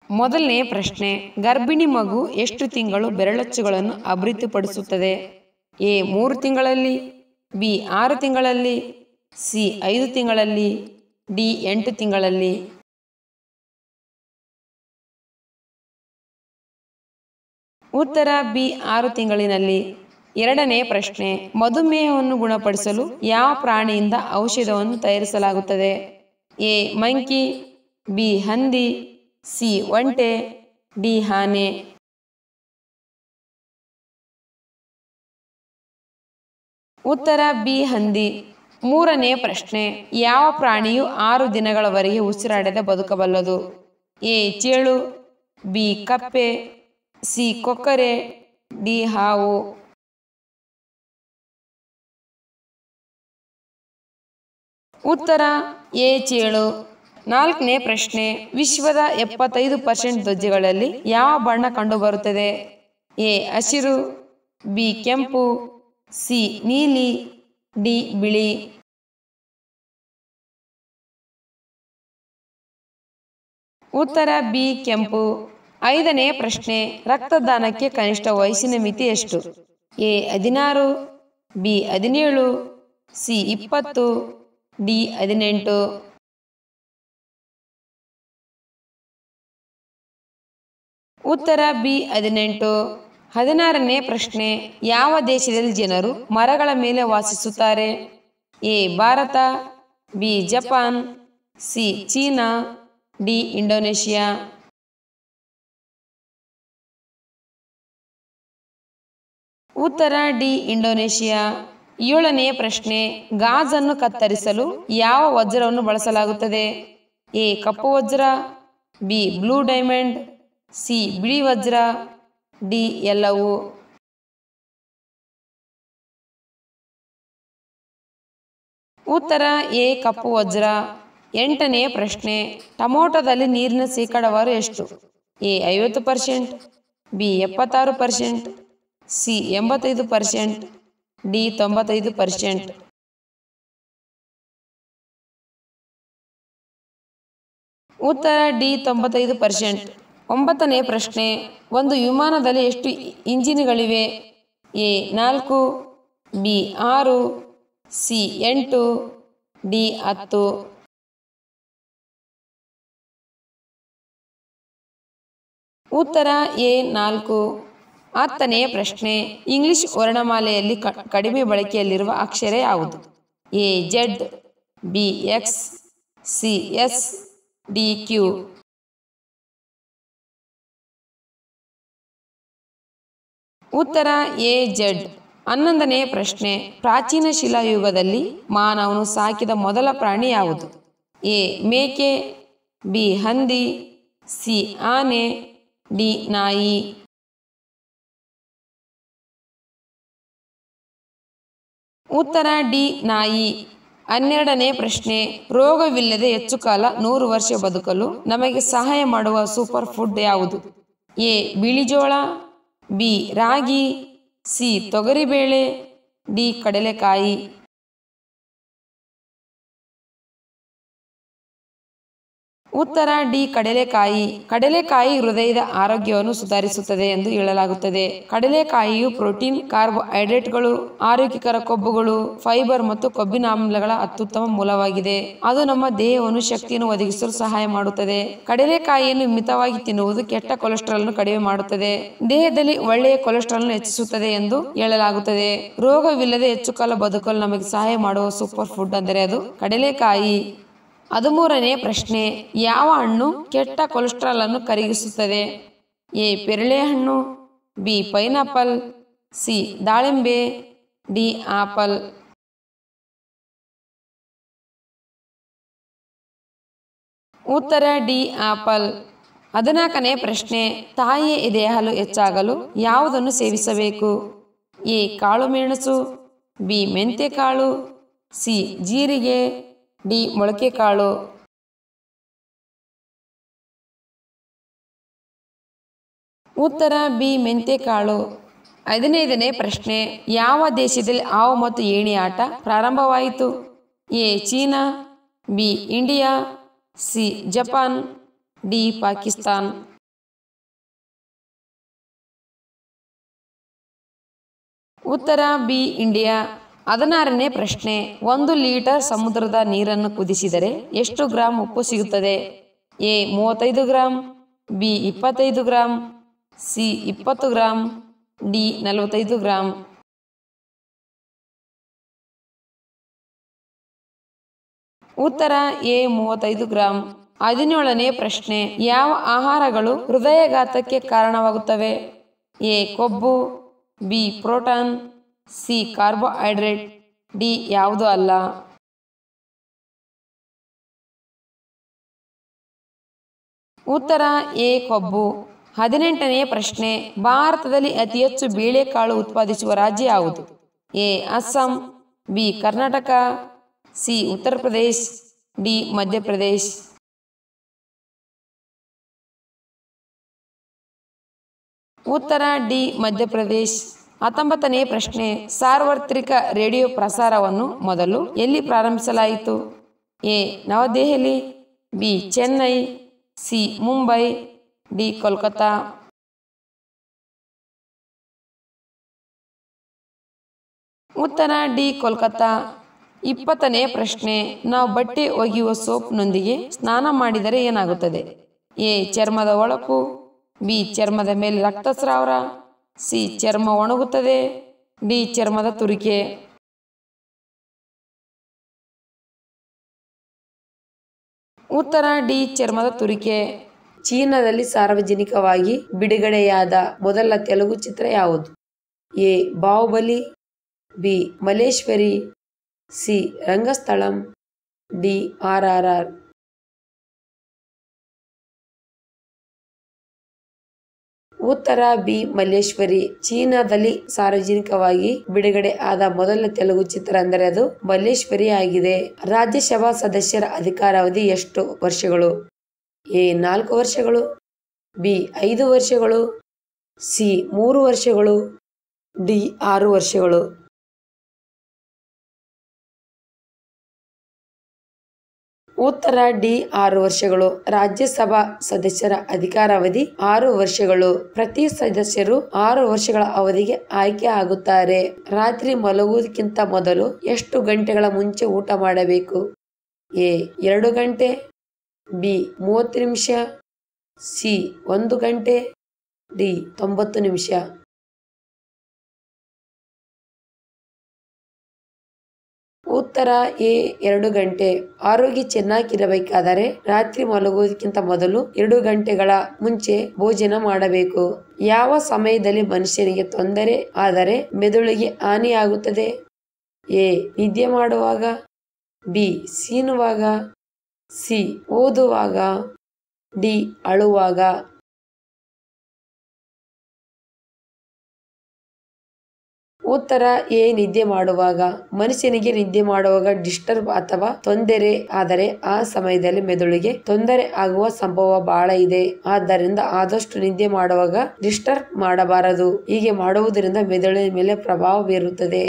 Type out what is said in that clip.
ಮೊದಲನೇ ಪ್ರಶ್ನೆ, ಗರ್ಭಿಣಿ ಮಗು ಎಷ್ಟು ತಿಂಗಳು ಬೆರಳಚ್ಚುಗಳನ್ನು ಅಭಿವೃದ್ಧಿಪಡಿಸುತ್ತದೆ? ಎ 3 ತಿಂಗಳಲ್ಲಿ, ಬಿ 6 ತಿಂಗಳಲ್ಲಿ, ಸಿ 5 ತಿಂಗಳಲ್ಲಿ, ಡಿ 8 ತಿಂಗಳಲ್ಲಿ. ಉತ್ತರ ಬಿ 6 ತಿಂಗಳಿನಲ್ಲಿ. ಎರಡನೇ ಪ್ರಶ್ನೆ, ಮಧುಮೇಹವನ್ನು ಗುಣಪಡಿಸಲು ಯಾವ ಪ್ರಾಣಿಯಿಂದ ಔಷಧವನ್ನು ತಯಾರಿಸಲಾಗುತ್ತದೆ? ಎ ಮಂಕಿ, ಬಿ ಹಂದಿ, ಸಿ ಒಂಟೆ, ಡಿ ಆನೆ. ಉತ್ತರ ಬಿ ಹಂದಿ. ಮೂರನೇ ಪ್ರಶ್ನೆ, ಯಾವ ಪ್ರಾಣಿಯು 6 ದಿನಗಳವರೆಗೆ ಉಸಿರಾಡದೆ ಬದುಕಬಲ್ಲದು? ಎ ಚೇಳು, ಬಿ ಕಪ್ಪೆ, ಸಿ ಕೊಕ್ಕರೆ, ಡಿ ಹಾವು. ಉತ್ತರ ಎ ಚೇಳು. ನಾಲ್ಕನೇ ಪ್ರಶ್ನೆ, ವಿಶ್ವದ 75% ಧ್ವಜಗಳಲ್ಲಿ ಯಾವ ಬಣ್ಣ ಕಂಡುಬರುತ್ತದೆ? ಎ ಹಸಿರು, ಬಿ ಕೆಂಪು, ಸಿ ನೀಲಿ, ಡಿ ಬಿಳಿ. ಉತ್ತರ ಬಿ ಕೆಂಪು. ಐದನೇ ಪ್ರಶ್ನೆ, ರಕ್ತದಾನಕ್ಕೆ ಕನಿಷ್ಠ ವಯಸ್ಸಿನ ಮಿತಿ ಎಷ್ಟು? A 16, B 17, C 20, D 18. ಉತ್ತರ ಬಿ 18. 16ನೇ ಪ್ರಶ್ನೆ, ಯಾವ ದೇಶದಲ್ಲಿ ಜನರು ಮರಗಳ ಮೇಲೆ ವಾಸಿಸುತ್ತಾರೆ? A Bharat, B Japan, C China, D Indonesia. ಉತ್ತರ ಡಿ ಇಂಡೋನೇಷಿಯಾ. 7ನೇ ಪ್ರಶ್ನೆ, ಗಾಜನ್ನು ಕತ್ತರಿಸಲು ಯಾವ ವಜ್ರವನ್ನು ಬಳಸಲಾಗುತ್ತದೆ? ಎ ಕಪ್ಪು ವಜ್ರ, ಬಿ ಬ್ಲೂ ಡೈಮಂಡ್, ಸಿ ಬಿಳಿ ವಜ್ರ, ಡಿ ಎಲ್ಲವೂ. ಉತ್ತರ ಎ ಕಪ್ಪು ವಜ್ರ. 8ನೇ ಪ್ರಶ್ನೆ, ಟೊಮೊಟೊದಲ್ಲಿ ನೀರಿನ ಶೇಕಡಾವಾರು ಎಷ್ಟು? A 50%, B 76%, C 85%, D 95%. ಉತ್ತರ ಡಿ 95%. 9ನೇ ಪ್ರಶ್ನೆ, ಒಂದು ವಿಮಾನದಲ್ಲಿ ಎಷ್ಟು ಇಂಜಿನ್ಗಳಿವೆ? A 4, B 6, C 8, D 10. ಉತ್ತರ ಎ 4. 10ನೇ ಪ್ರಶ್ನೆ, ಇಂಗ್ಲಿಷ್ ವರ್ಣಮಾಲೆಯಲ್ಲಿ ಕಡಿಮೆ ಬಳಕೆಯಲ್ಲಿರುವ ಅಕ್ಷರ ಯಾವುದು? A Z, B X, C S, D Q. ಉತ್ತರ ಎ ಜೆಡ್. 11ನೇ ಪ್ರಶ್ನೆ, ಪ್ರಾಚೀನ ಶಿಲಾಯುಗದಲ್ಲಿ ಮಾನವನು ಸಾಕಿದ ಮೊದಲ ಪ್ರಾಣಿ ಯಾವುದು? ಎ ಮೇಕೆ, ಬಿ ಹಂದಿ, ಸಿ ಆನೆ, ಡಿ ನಾಯಿ. ಉತ್ತರ ಡಿ ನಾಯಿ. 12ನೇ ಪ್ರಶ್ನೆ, ರೋಗವಿಲ್ಲದೆ ಹೆಚ್ಚು ಕಾಲ 100 ವರ್ಷ ಬದುಕಲು ನಮಗೆ ಸಹಾಯ ಮಾಡುವ ಸೂಪರ್ ಫುಡ್ ಯಾವುದು? ಎ ಬಿಳಿಜೋಳ, ಬಿ ರಾಗಿ, ಸಿ ತೊಗರಿಬೇಳೆ, ಡಿ ಕಡಲೆಕಾಯಿ. ಉತ್ತರ ಡಿ ಕಡಲೆಕಾಯಿ. ಕಡಲೆಕಾಯಿ ಹೃದಯದ ಆರೋಗ್ಯವನ್ನು ಸುಧಾರಿಸುತ್ತದೆ ಎಂದು ಹೇಳಲಾಗುತ್ತದೆ. ಕಡಲೆಕಾಯಿಯು ಪ್ರೋಟೀನ್, ಕಾರ್ಬೋಹೈಡ್ರೇಟ್ಗಳು, ಆರೋಗ್ಯಕರ ಕೊಬ್ಬುಗಳು, ಫೈಬರ್ ಮತ್ತು ಕೊಬ್ಬಿನ ಆಮ್ಲಗಳ ಅತ್ಯುತ್ತಮ ಮೂಲವಾಗಿದೆ. ಅದು ನಮ್ಮ ದೇಹವನ್ನು ಶಕ್ತಿಯನ್ನು ಒದಗಿಸಲು ಸಹಾಯ ಮಾಡುತ್ತದೆ. ಕಡಲೆಕಾಯಿಯನ್ನು ಮಿತವಾಗಿ ತಿನ್ನುವುದು ಕೆಟ್ಟ ಕೊಲೆಸ್ಟ್ರಾಲ್ ಅನ್ನು ಕಡಿಮೆ ಮಾಡುತ್ತದೆ, ದೇಹದಲ್ಲಿ ಒಳ್ಳೆಯ ಕೊಲೆಸ್ಟ್ರಾಲ್ ಅನ್ನು ಹೆಚ್ಚಿಸುತ್ತದೆ ಎಂದು ಹೇಳಲಾಗುತ್ತದೆ. ರೋಗವಿಲ್ಲದೆ ಹೆಚ್ಚು ಕಾಲ ಬದುಕಲು ನಮಗೆ ಸಹಾಯ ಮಾಡುವ ಸೂಪರ್ ಫುಡ್ ಅಂದರೆ ಅದು ಕಡಲೆಕಾಯಿ. 13ನೇ ಪ್ರಶ್ನೆ, ಯಾವ ಹಣ್ಣು ಕೆಟ್ಟ ಕೊಲೆಸ್ಟ್ರಾಲ್ ಅನ್ನು ಕರಗಿಸುತ್ತದೆ? ಎ ಪೇರಳೆ ಹಣ್ಣು, ಬಿ ಪೈನಾಪಲ್, ಸಿ ದಾಳಿಂಬೆ, ಡಿ ಆಪಲ್. ಉತ್ತರ ಡಿ ಆಪಲ್. 14ನೇ ಪ್ರಶ್ನೆ, ತಾಯಿಯ ಎದೆಯ ಹಾಲು ಹೆಚ್ಚಾಗಲು ಯಾವುದನ್ನು ಸೇವಿಸಬೇಕು? ಎ ಕಾಳು ಮೆಣಸು, ಬಿ ಮೆಂತ್ಯಕಾಳು, ಸಿ ಜೀರಿಗೆ, ಡಿ ಮೊಳಕೆ ಕಾಳು. ಉತ್ತರ ಬಿ ಮೆಂತ್ಯಕಾಳು. 15ನೇ ಪ್ರಶ್ನೆ, ಯಾವ ದೇಶದಲ್ಲಿ ಹಾವು ಮತ್ತು ಏಣಿ ಆಟ ಪ್ರಾರಂಭವಾಯಿತು? A China, B India, C Japan, D Pakistan. ಉತ್ತರ ಬಿ ಇಂಡಿಯಾ. 16ನೇ ಪ್ರಶ್ನೆ. 1 ಲೀಟರ್ ಸಮುದ್ರದ ನೀರನ್ನು ಕುದಿಸಿದರೆ ಎಷ್ಟು ಗ್ರಾಂ ಉಪ್ಪು ಸಿಗುತ್ತದೆ? A 35 gram, B 25 gram, C 20 gram, D 45 gram. ಉತ್ತರ ಎ 35 ಗ್ರಾಂ. 17ನೇ ಪ್ರಶ್ನೆ. ಯಾವ ಆಹಾರಗಳು ಹೃದಯಾಘಾತಕ್ಕೆ ಕಾರಣವಾಗುತ್ತವೆ? ಎ ಕೊಬ್ಬು, B protein, C carbohydrate, D ಯಾವುದೂ ಅಲ್ಲ. ಉತ್ತರ ಎ ಕೊಬ್ಬು. 18ನೇ ಪ್ರಶ್ನೆ. ಭಾರತದಲ್ಲಿ ಅತಿ ಹೆಚ್ಚು ಬೇಳೆಕಾಳು ಉತ್ಪಾದಿಸುವ ರಾಜ್ಯ ಯಾವುದು? A Assam, B Karnataka, C Uttar Pradesh, D Madhya Pradesh. ಉತ್ತರ ಡಿ ಮಧ್ಯಪ್ರದೇಶ್. 19ನೇ ಪ್ರಶ್ನೆ. ಸಾರ್ವತ್ರಿಕ ರೇಡಿಯೋ ಪ್ರಸಾರವನ್ನು ಮೊದಲು ಎಲ್ಲಿ ಪ್ರಾರಂಭಿಸಲಾಯಿತು? A Navadehali, B Chennai, C Mumbai, D Kolkata. ಉತ್ತರ ಡಿ ಕೋಲ್ಕತ್ತಾ. 20ನೇ ಪ್ರಶ್ನೆ. ನಾವು ಬಟ್ಟೆ ಒಗೆಯುವ ಸೋಪ್ನೊಂದಿಗೆ ಸ್ನಾನ ಮಾಡಿದರೆ ಏನಾಗುತ್ತದೆ? ಎ ಚರ್ಮದ ಹೊಳಪು, ಬಿ ಚರ್ಮದ ಮೇಲೆ ರಕ್ತಸ್ರಾವ, ಸಿ ಚರ್ಮ ಒಣಗುತ್ತದೆ, ಡಿ ಚರ್ಮದ ತುರಿಕೆ. ಉತ್ತರ ಡಿ ಚರ್ಮದ ತುರಿಕೆ. ಚೀನಾದಲ್ಲಿ ಸಾರ್ವಜನಿಕವಾಗಿ ಬಿಡುಗಡೆಯಾದ ಮೊದಲ ತೆಲುಗು ಚಿತ್ರ ಯಾವುದು? A Baahubali, B Malliswari, C Rangasthalam, D RRR. ಉತ್ತರ ಬಿ ಮಲ್ಲೇಶ್ವರಿ. ಚೀನಾದಲ್ಲಿ ಸಾರ್ವಜನಿಕವಾಗಿ ಬಿಡುಗಡೆ ಆದ ಮೊದಲ ತೆಲುಗು ಚಿತ್ರ ಅಂದರೆ ಅದು ಮಲ್ಲೇಶ್ವರಿ ಆಗಿದೆ. ರಾಜ್ಯಸಭಾ ಸದಸ್ಯರ ಅಧಿಕಾರಾವಧಿ ಎಷ್ಟು ವರ್ಷಗಳು? ಎ 4 ವರ್ಷಗಳು, ಬಿ 5 ವರ್ಷಗಳು, ಸಿ 3 ವರ್ಷಗಳು, ಡಿ 6 ವರ್ಷಗಳು. ಉತ್ತರ ಡಿ 6 ವರ್ಷಗಳು. ರಾಜ್ಯಸಭಾ ಸದಸ್ಯರ ಅಧಿಕಾರಾವಧಿ 6 ವರ್ಷಗಳು. ಪ್ರತಿ ಸದಸ್ಯರು 6 ವರ್ಷಗಳ ಅವಧಿಗೆ ಆಯ್ಕೆ ಆಗುತ್ತಾರೆ. ರಾತ್ರಿ ಮಲಗುವುದಕ್ಕಿಂತ ಮೊದಲು ಎಷ್ಟು ಗಂಟೆಗಳ ಮುಂಚೆ ಊಟ ಮಾಡಬೇಕು? ಎ 2 ಗಂಟೆ, ಬಿ 30 ನಿಮಿಷ, ಸಿ 1 ಗಂಟೆ, ಡಿ 90 ನಿಮಿಷ. ಉತ್ತರ ಎ 2 ಗಂಟೆ. ಆರೋಗ್ಯ ಚೆನ್ನಾಗಿರಬೇಕಾದರೆ ರಾತ್ರಿ ಮಲಗುವುದಕ್ಕಿಂತ ಮೊದಲು 2 ಗಂಟೆಗಳ ಮುಂಚೆ ಭೋಜನ ಮಾಡಬೇಕು. ಯಾವ ಸಮಯದಲ್ಲಿ ಮನುಷ್ಯನಿಗೆ ತೊಂದರೆ ಆದರೆ ಮೆದುಳಿಗೆ ಹಾನಿಯಾಗುತ್ತದೆ? ಎ ನಿದ್ದೆ ಮಾಡುವಾಗ, ಬಿ ಸೀನುವಾಗ, ಸಿ ಓದುವಾಗ, ಡಿ ಅಳುವಾಗ. ಉತ್ತರ ಎ ನಿದ್ದೆ ಮಾಡುವಾಗ. ಮನುಷ್ಯನಿಗೆ ನಿದ್ದೆ ಮಾಡುವಾಗ ಡಿಸ್ಟರ್ಬ್ ಅಥವಾ ತೊಂದರೆ ಆದರೆ ಆ ಸಮಯದಲ್ಲಿ ಮೆದುಳಿಗೆ ತೊಂದರೆ ಆಗುವ ಸಂಭವ ಬಹಳ ಇದೆ. ಆದ್ದರಿಂದ ಆದಷ್ಟು ನಿದ್ದೆ ಮಾಡುವಾಗ ಡಿಸ್ಟರ್ಬ್ ಮಾಡಬಾರದು. ಹೀಗೆ ಮಾಡುವುದರಿಂದ ಮೆದುಳಿನ ಮೇಲೆ ಪ್ರಭಾವ ಬೀರುತ್ತದೆ.